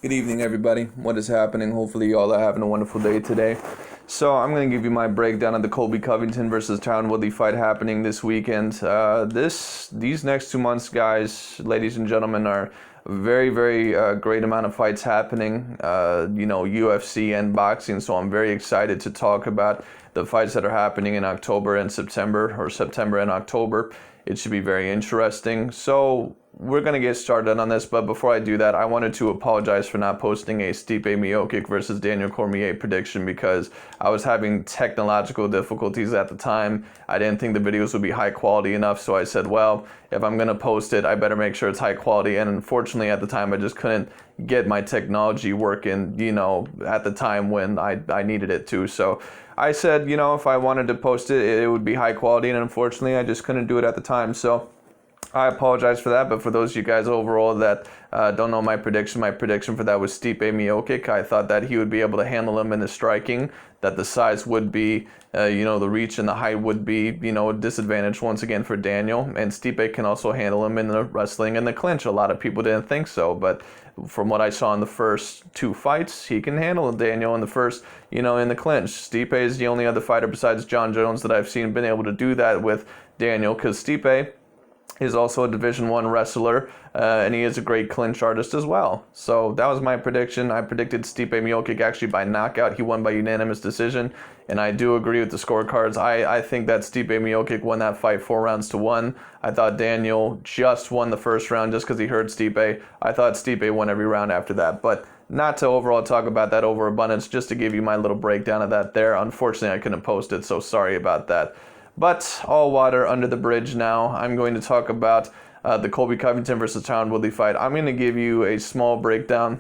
Good evening, everybody. What is happening? Hopefully, you all are having a wonderful day today. So, I'm going to give you my breakdown of the Colby Covington versus Tyron Woodley fight happening this weekend. These next 2 months, guys, ladies and gentlemen, are very great amount of fights happening. UFC and boxing. So, I'm very excited to talk about the fights that are happening in October and September, or September and October. It should be very interesting. So, we're going to get started on this, but before I do that, I wanted to apologize for not posting a Stipe Miocic versus Daniel Cormier prediction because I was having technological difficulties at the time. I didn't think the videos would be high quality enough, so I said, well, if I'm going to post it, I better make sure it's high quality, and unfortunately at the time I just couldn't get my technology working, at the time when I needed it to. So I said, if I wanted to post it, it would be high quality, and unfortunately I just couldn't do it at the time. So I apologize for that, but for those of you guys overall that don't know my prediction for that was Stipe Miocic. I thought that he would be able to handle him in the striking, that the size would be, the reach and the height would be, a disadvantage once again for Daniel, and Stipe can also handle him in the wrestling and the clinch. A lot of people didn't think so, but from what I saw in the first 2 fights, he can handle Daniel in the first, in the clinch. Stipe is the only other fighter besides John Jones that I've seen been able to do that with Daniel, because Stipe is also a Division I wrestler, and he is a great clinch artist as well. So that was my prediction. I predicted Stipe Miocic actually by knockout. He won by unanimous decision, and I do agree with the scorecards. I think that Stipe Miocic won that fight 4-1. I thought Daniel just won the first round just because he hurt Stipe. I thought Stipe won every round after that, but not to overall talk about that overabundance, just to give you my little breakdown of that there. Unfortunately, I couldn't post it, so sorry about that. But all water under the bridge now. I'm going to talk about the Colby Covington versus Tyron Woodley fight. I'm going to give you a small breakdown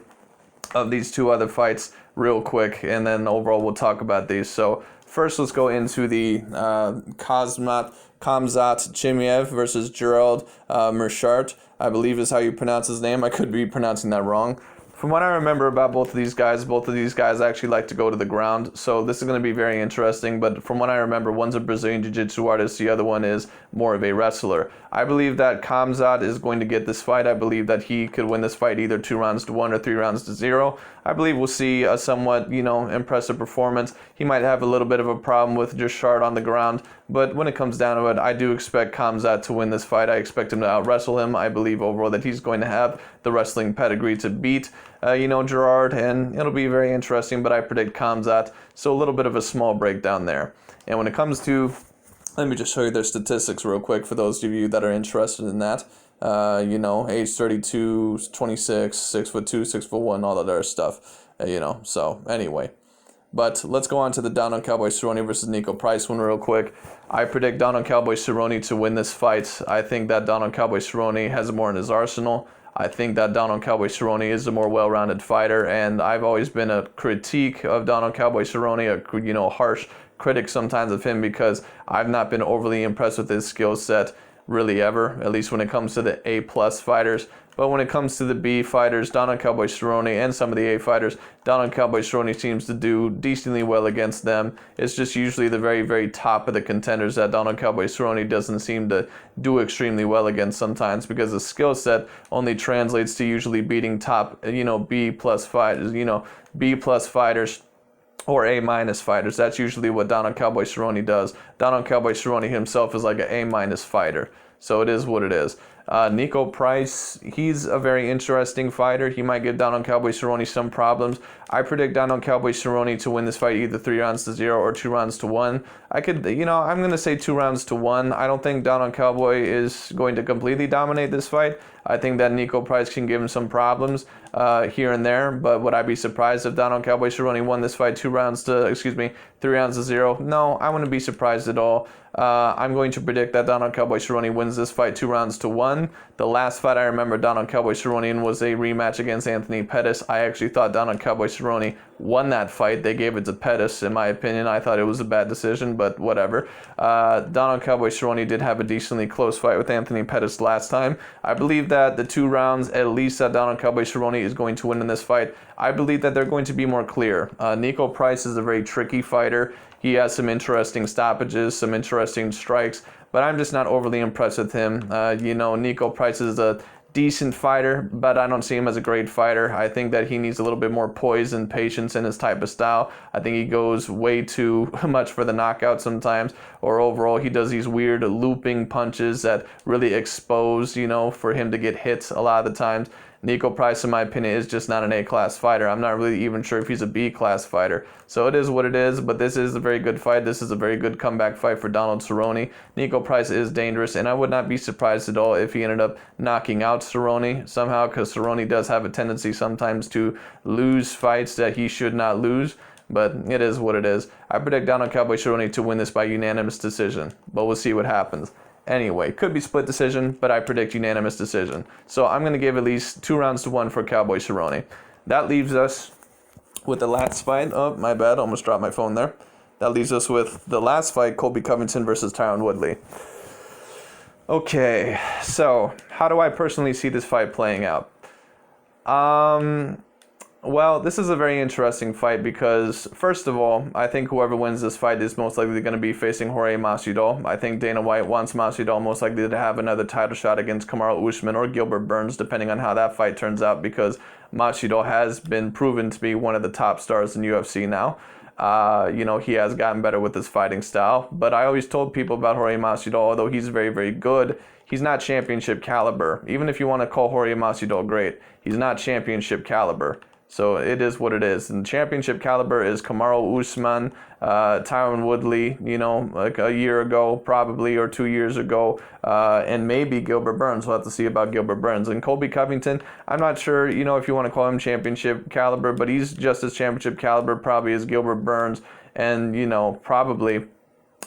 of these 2 other fights real quick, and then overall we'll talk about these. So first, let's go into the Khamzat Chimaev versus Gerald Meerschaert, I believe is how you pronounce his name. I could be pronouncing that wrong. From what I remember about both of these guys actually like to go to the ground, so this is going to be very interesting, but from what I remember, one's a Brazilian Jiu-Jitsu artist, the other one is more of a wrestler. I believe that Khamzat is going to get this fight. I believe that he could win this fight either 2-1 or 3-0. I believe we'll see a somewhat, impressive performance. He might have a little bit of a problem with Meerschaert on the ground, but when it comes down to it, I do expect Khamzat to win this fight. I expect him to out-wrestle him. I believe overall that he's going to have the wrestling pedigree to beat Gerard, and it'll be very interesting, but I predict Khamzat, so a little bit of a small breakdown there. And when it comes to, let me just show you their statistics real quick for those of you that are interested in that. Age 32, 26, 6'2", 6'1", all that other stuff, so anyway. But let's go on to the Donald Cowboy Cerrone versus Niko Price one real quick. I predict Donald Cowboy Cerrone to win this fight. I think that Donald Cowboy Cerrone has more in his arsenal. I think that Donald Cowboy Cerrone is a more well-rounded fighter, and I've always been a critique of Donald Cowboy Cerrone, a harsh critic sometimes of him, because I've not been overly impressed with his skill set really ever, at least when it comes to the A+ fighters. But when it comes to the B fighters, Donald Cowboy Cerrone, and some of the A fighters, Donald Cowboy Cerrone seems to do decently well against them. It's just usually the very top of the contenders that Donald Cowboy Cerrone doesn't seem to do extremely well against sometimes, because the skill set only translates to usually beating top, B+ fighters, B+ fighters or A- fighters. That's usually what Donald Cowboy Cerrone does. Donald Cowboy Cerrone himself is like an A- fighter. So it is what it is. Niko Price, he's a very interesting fighter. He might give Donald Cowboy Cerrone some problems. I predict Donald Cowboy Cerrone to win this fight either 3-0 or 2-1. I'm going to say 2-1. I don't think Donald Cowboy is going to completely dominate this fight. I think that Niko Price can give him some problems here and there, but would I be surprised if Donald Cowboy Cerrone won this fight 3-0? No, I wouldn't be surprised at all. I'm going to predict that Donald Cowboy Cerrone wins this fight 2-1. The last fight I remember Donald Cowboy Cerrone in was a rematch against Anthony Pettis. I actually thought Donald Cowboy Cerrone won that fight. They gave it to Pettis, in my opinion. I thought it was a bad decision, but whatever. Donald Cowboy Cerrone did have a decently close fight with Anthony Pettis last time. I believe that the 2 rounds, at least, that Donald Cowboy Cerrone is going to win in this fight, I believe that they're going to be more clear. Niko Price is a very tricky fighter. He has some interesting stoppages, some interesting strikes, but I'm just not overly impressed with him. Niko Price is a decent fighter, but I don't see him as a great fighter. I think that he needs a little bit more poise and patience in his type of style. I think he goes way too much for the knockout sometimes, or overall he does these weird looping punches that really expose, for him to get hits a lot of the times. Niko Price, in my opinion, is just not an A-class fighter. I'm not really even sure if he's a B-class fighter. So it is what it is, but this is a very good fight. This is a very good comeback fight for Donald Cerrone. Niko Price is dangerous, and I would not be surprised at all if he ended up knocking out Cerrone somehow, because Cerrone does have a tendency sometimes to lose fights that he should not lose. But it is what it is. I predict Donald Cowboy Cerrone to win this by unanimous decision, but we'll see what happens. Anyway, could be split decision, but I predict unanimous decision. So I'm going to give at least 2 rounds to 1 for Cowboy Cerrone. That leaves us with the last fight. Oh, my bad. Almost dropped my phone there. That leaves us with the last fight, Colby Covington versus Tyron Woodley. Okay, so how do I personally see this fight playing out? Well, this is a very interesting fight because, first of all, I think whoever wins this fight is most likely going to be facing Jorge Masvidal. I think Dana White wants Masvidal most likely to have another title shot against Kamaru Usman or Gilbert Burns, depending on how that fight turns out, because Masvidal has been proven to be one of the top stars in UFC now. He has gotten better with his fighting style, but I always told people about Jorge Masvidal, although he's very, very good, he's not championship caliber. Even if you want to call Jorge Masvidal great, he's not championship caliber. So it is what it is. And championship caliber is Kamaru Usman, Tyron Woodley, like a year ago probably, or 2 years ago, and maybe Gilbert Burns. We'll have to see about Gilbert Burns. And Colby Covington, I'm not sure, if you want to call him championship caliber, but he's just as championship caliber probably as Gilbert Burns, and, probably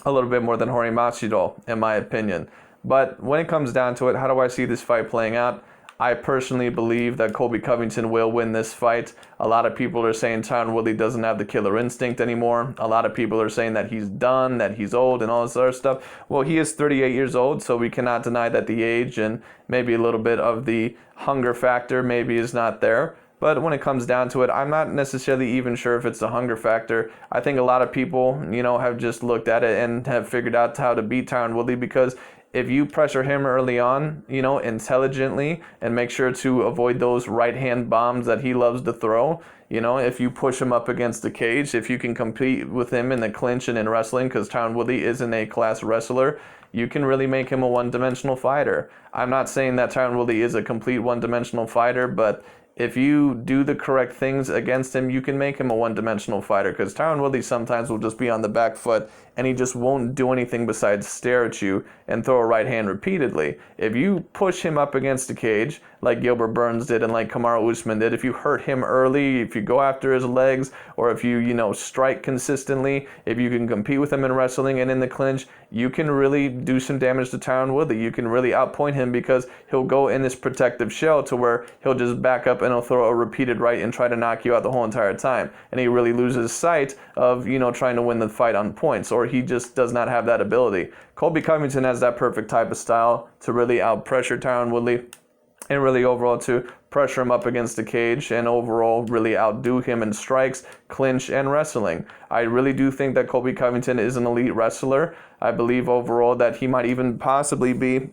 a little bit more than Jorge Masvidal, in my opinion. But when it comes down to it, how do I see this fight playing out? I personally believe that Colby Covington will win this fight. A lot of people are saying Tyron Woodley doesn't have the killer instinct anymore. A lot of people are saying that he's done, that he's old, and all this other stuff. Well, he is 38 years old, so we cannot deny that the age and maybe a little bit of the hunger factor maybe is not there. But when it comes down to it, I'm not necessarily even sure if it's the hunger factor. I think a lot of people, have just looked at it and have figured out how to beat Tyron Woodley, because if you pressure him early on, intelligently, and make sure to avoid those right-hand bombs that he loves to throw, if you push him up against the cage, if you can compete with him in the clinch and in wrestling, because Tyron Woodley is an A-class wrestler, you can really make him a one-dimensional fighter. I'm not saying that Tyron Woodley is a complete one-dimensional fighter, but if you do the correct things against him, you can make him a one-dimensional fighter, because Tyron Woodley sometimes will just be on the back foot and he just won't do anything besides stare at you and throw a right hand repeatedly. If you push him up against the cage, like Gilbert Burns did and like Kamaru Usman did, if you hurt him early, if you go after his legs, or if you, strike consistently, if you can compete with him in wrestling and in the clinch, you can really do some damage to Tyron Woodley. You can really outpoint him, because he'll go in this protective shell to where he'll just back up and he'll throw a repeated right and try to knock you out the whole entire time. And he really loses sight of, trying to win the fight on points, or he just does not have that ability. Colby Covington has that perfect type of style to really out-pressure Tyron Woodley, and really overall to pressure him up against the cage and overall really outdo him in strikes, clinch, and wrestling. I really do think that Colby Covington is an elite wrestler. I believe overall that he might even possibly be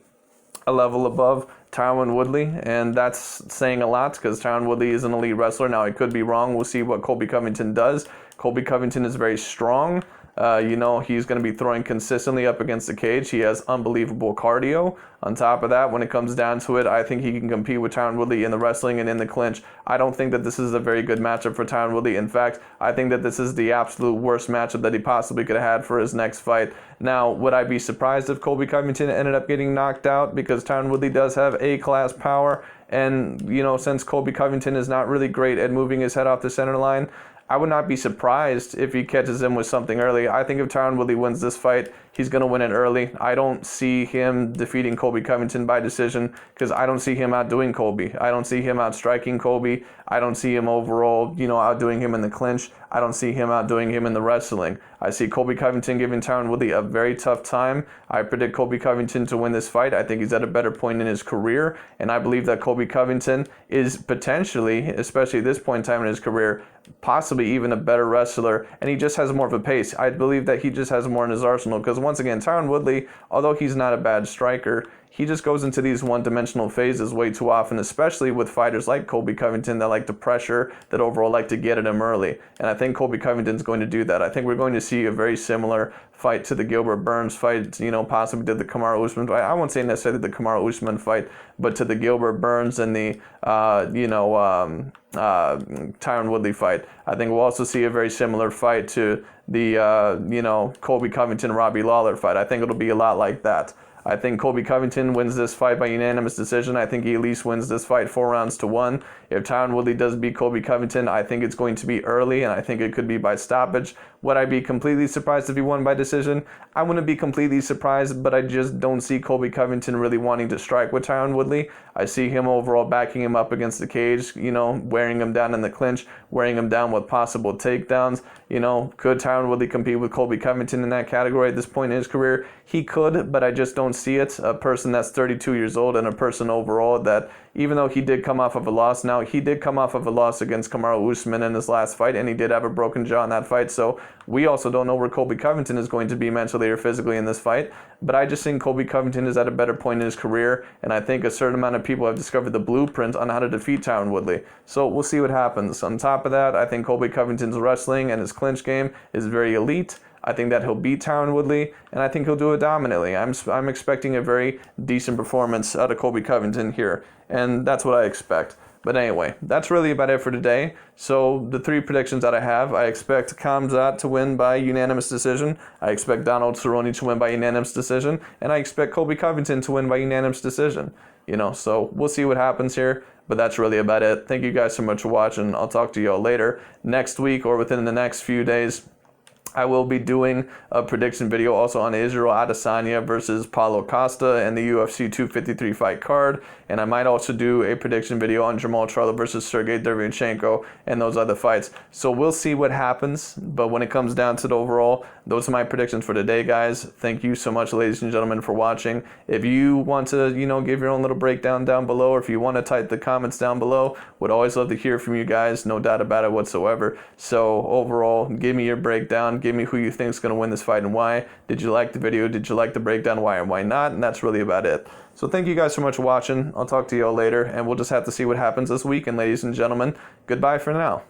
a level above Tyron Woodley, and that's saying a lot, because Tyron Woodley is an elite wrestler. Now, I could be wrong. We'll see what Colby Covington does. Colby Covington is very strong. He's going to be throwing consistently up against the cage. He has unbelievable cardio. On top of that, when it comes down to it, I think he can compete with Tyron Woodley in the wrestling and in the clinch. I don't think that this is a very good matchup for Tyron Woodley. In fact, I think that this is the absolute worst matchup that he possibly could have had for his next fight. Now, would I be surprised if Colby Covington ended up getting knocked out? Because Tyron Woodley does have A-class power, and, since Colby Covington is not really great at moving his head off the center line, I would not be surprised if he catches him with something early. I think if Tyron Woodley wins this fight, he's going to win it early. I don't see him defeating Colby Covington by decision, because I don't see him outdoing Colby. I don't see him outstriking Colby. I don't see him overall, outdoing him in the clinch. I don't see him outdoing him in the wrestling. I see Colby Covington giving Tyron Woodley a very tough time. I predict Colby Covington to win this fight. I think he's at a better point in his career, and I believe that Colby Covington is potentially, especially at this point in time in his career, possibly even a better wrestler, and he just has more of a pace. I believe that he just has more in his arsenal, because once again, Tyron Woodley, although he's not a bad striker, he just goes into these one-dimensional phases way too often, especially with fighters like Colby Covington that like to pressure, that overall like to get at him early. And I think Colby Covington's going to do that. I think we're going to see a very similar fight to the Gilbert Burns fight, possibly to the Kamaru Usman fight. I won't say necessarily the Kamaru Usman fight, but to the Gilbert Burns and the, Tyron Woodley fight. I think we'll also see a very similar fight to the, Colby Covington, Robbie Lawler fight. I think it'll be a lot like that. I think Colby Covington wins this fight by unanimous decision. I think he at least wins this fight 4-1. If Tyron Woodley does beat Colby Covington, I think it's going to be early, and I think it could be by stoppage. Would I be completely surprised if he won by decision? I wouldn't be completely surprised, but I just don't see Colby Covington really wanting to strike with Tyron Woodley. I see him overall backing him up against the cage, wearing him down in the clinch, wearing him down with possible takedowns. Could Tyron Woodley compete with Colby Covington in that category at this point in his career? He could, but I just don't see it. A person that's 32 years old and a person overall that, even though he did come off of a loss, now he did come off of a loss against Kamaru Usman in his last fight, and he did have a broken jaw in that fight, so we also don't know where Colby Covington is going to be mentally or physically in this fight, but I just think Colby Covington is at a better point in his career, and I think a certain amount of people have discovered the blueprint on how to defeat Tyron Woodley, so we'll see what happens. On top of that, I think Colby Covington's wrestling and his clinch game is very elite. I think that he'll beat Tyron Woodley, and I think he'll do it dominantly. I'm expecting a very decent performance out of Colby Covington here, and that's what I expect. But anyway, that's really about it for today. So the 3 predictions that I have, I expect Khamzat to win by unanimous decision, I expect Donald Cerrone to win by unanimous decision, and I expect Colby Covington to win by unanimous decision. So we'll see what happens here. But that's really about it. Thank you guys so much for watching. I'll talk to you all later. Next week or within the next few days, I will be doing a prediction video also on Israel Adesanya versus Paulo Costa and the UFC 253 fight card. And I might also do a prediction video on Jermall Charlo versus Sergey Derevyanchenko and those other fights. So we'll see what happens. But when it comes down to the overall, those are my predictions for today, guys. Thank you so much, ladies and gentlemen, for watching. If you want to, give your own little breakdown down below, or if you want to type the comments down below, would always love to hear from you guys. No doubt about it whatsoever. So overall, give me your breakdown. Give me who you think is going to win this fight and why. Did you like the video? Did you like the breakdown? Why and why not? And that's really about it. So thank you guys so much for watching. I'll talk to you all later, and we'll just have to see what happens this weekend, ladies and gentlemen. Goodbye for now.